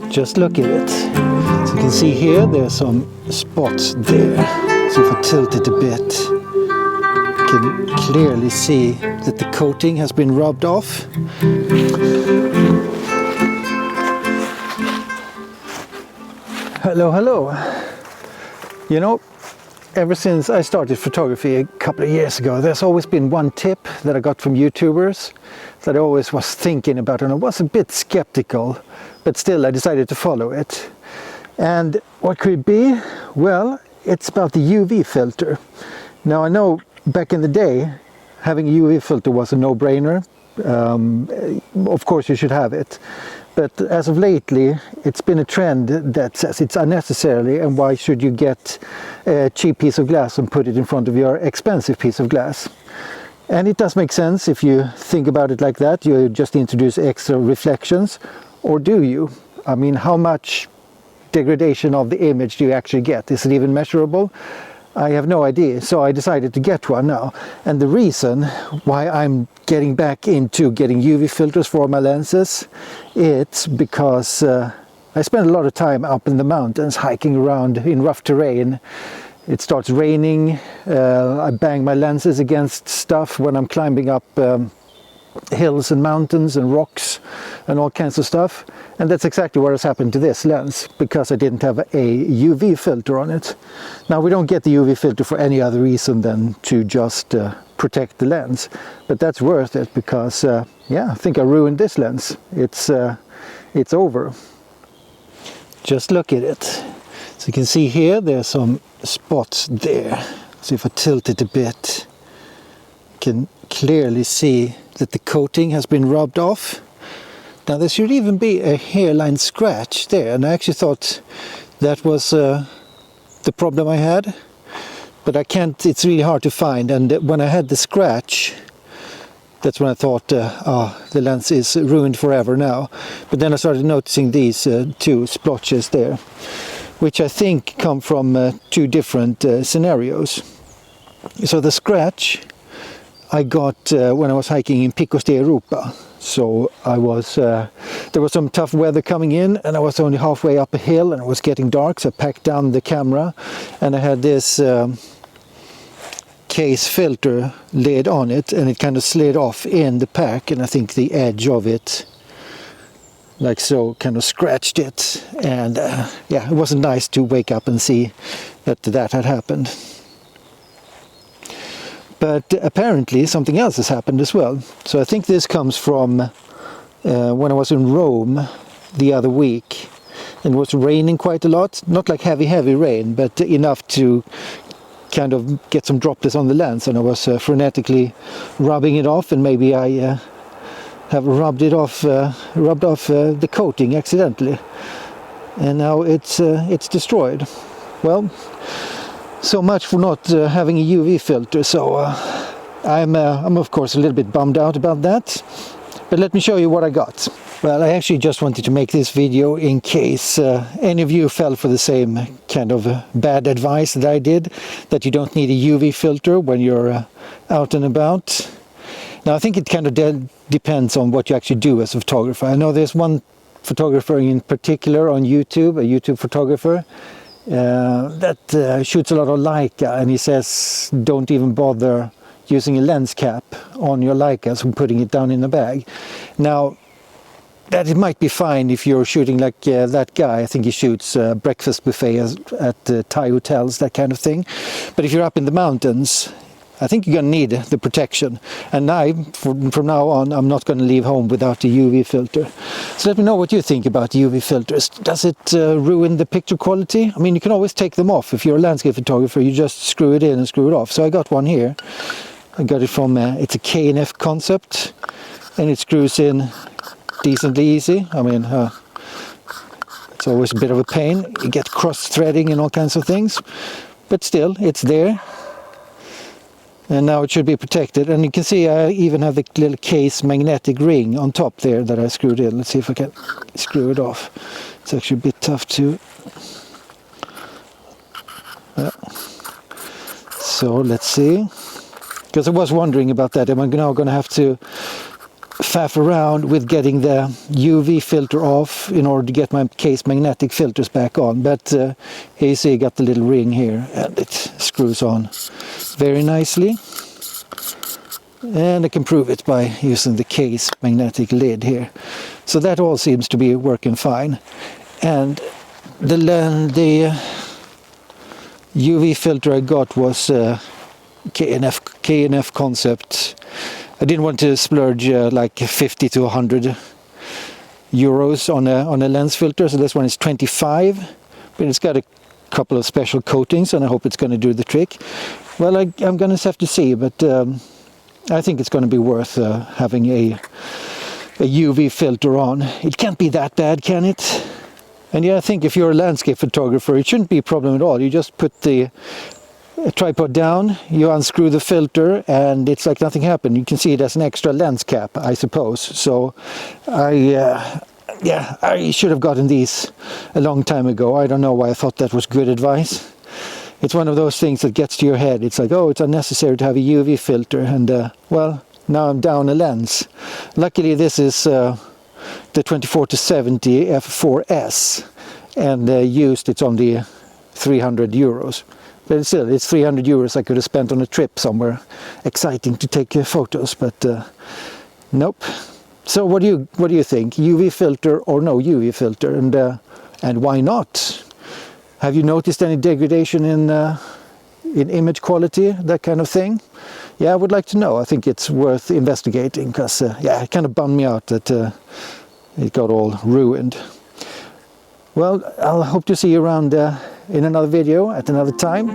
Just look at it. So you can see here there's some spots there. So if I tilt it a bit, you can clearly see that the coating has been rubbed off. Hello, hello. You know, ever since I started photography a couple of years ago, there's always been one tip that I got from YouTubers that I always was thinking about, and I was a bit skeptical, but still I decided to follow it. And what could it be? Well, it's about the UV filter. Now I know back in the day, having a UV filter was a no-brainer. Of course you should have it. But as of lately, it's been a trend that says it's unnecessary, and why should you get a cheap piece of glass and put it in front of your expensive piece of glass? And it does make sense if you think about it like that. You just introduce extra reflections, or do you? I mean, how much degradation of the image do you actually get? Is it even measurable? I have no idea, so I decided to get one now. And the reason why I'm getting back into getting UV filters for my lenses, it's because I spend a lot of time up in the mountains hiking around in rough terrain. It starts raining, I bang my lenses against stuff when I'm climbing up hills and mountains and rocks and all kinds of stuff. And that's exactly what has happened to this lens, because I didn't have a UV filter on it. Now we don't get the UV filter for any other reason than to just protect the lens, but that's worth it, because yeah, I think I ruined this lens. It's over. Just look at it. So you can see here there's some spots there. So if I tilt it a bit, you can clearly see that the coating has been rubbed off. Now there should even be a hairline scratch there, and I actually thought that was the problem I had, but I can't, it's really hard to find. And when I had the scratch, that's when I thought, the lens is ruined forever now. But then I started noticing these two splotches there, which I think come from two different scenarios. So the scratch I got when I was hiking in Picos de Europa. So I was, there was some tough weather coming in, and I was only halfway up a hill and it was getting dark, so I packed down the camera, and I had this case filter lid on it, and it kind of slid off in the pack, and I think the edge of it, like so, kind of scratched it. And yeah, it wasn't nice to wake up and see that that had happened. But apparently something else has happened as well. So I think this comes from when I was in Rome the other week. And it was raining quite a lot. Not like heavy rain, but enough to kind of get some droplets on the lens. And I was frenetically rubbing it off, and maybe I have rubbed off the coating accidentally. And now it's destroyed. Well, so much for not having a UV filter. So I'm of course a little bit bummed out about that. But let me show you what I got. Well, I actually just wanted to make this video in case any of you fell for the same kind of bad advice that I did, that you don't need a UV filter when you're out and about. Now I think it kind of depends on what you actually do as a photographer. I know there's one photographer in particular on YouTube, a YouTube photographer, that shoots a lot of Leica, and he says don't even bother using a lens cap on your Leicas and putting it down in the bag. Now that it might be fine if you're shooting like that guy. I think he shoots breakfast buffets at Thai hotels, that kind of thing. But if you're up in the mountains, I think you're going to need the protection. And from now on, I'm not going to leave home without the UV filter. So let me know what you think about UV filters. Does it ruin the picture quality? I mean, you can always take them off. If you're a landscape photographer, you just screw it in and screw it off. So I got one here. I got it from, it's a K&F concept, and it screws in decently easy. I mean, it's always a bit of a pain. You get cross-threading and all kinds of things. But still, it's there. And now it should be protected, and you can see I even have the little case magnetic ring on top there that I screwed in. Let's see if I can screw it off. It's actually a bit tough to... Yeah. So let's see, because I was wondering about that. Am I now going to have to faff around with getting the UV filter off in order to get my case magnetic filters back on, but here you see I got the little ring here and it screws on very nicely, and I can prove it by using the case magnetic lid here. So that all seems to be working fine, and the UV filter I got was K&F concept. I didn't want to splurge like 50 to 100 euros on a lens filter, so this one is 25, but it's got a couple of special coatings and I hope it's going to do the trick. Well, I'm going to have to see, but I think it's going to be worth having a UV filter on. It can't be that bad, can it? And yeah, I think if you're a landscape photographer, it shouldn't be a problem at all. You just put the tripod down, you unscrew the filter, and it's like nothing happened. You can see it as an extra lens cap, I suppose. So I should have gotten these a long time ago. I don't know why I thought that was good advice. It's one of those things that gets to your head. It's like, oh, it's unnecessary to have a UV filter, and well, now I'm down a lens. Luckily this is the 24-70 f4S, and used it's only 300 euros. But still, it's 300 euros I could have spent on a trip somewhere exciting to take photos, but nope. So what do you think? UV filter or no UV filter, and why not? Have you noticed any degradation in image quality, that kind of thing? Yeah, I would like to know. I think it's worth investigating, because yeah, it kind of bummed me out that it got all ruined. Well, I'll hope to see you around in another video at another time.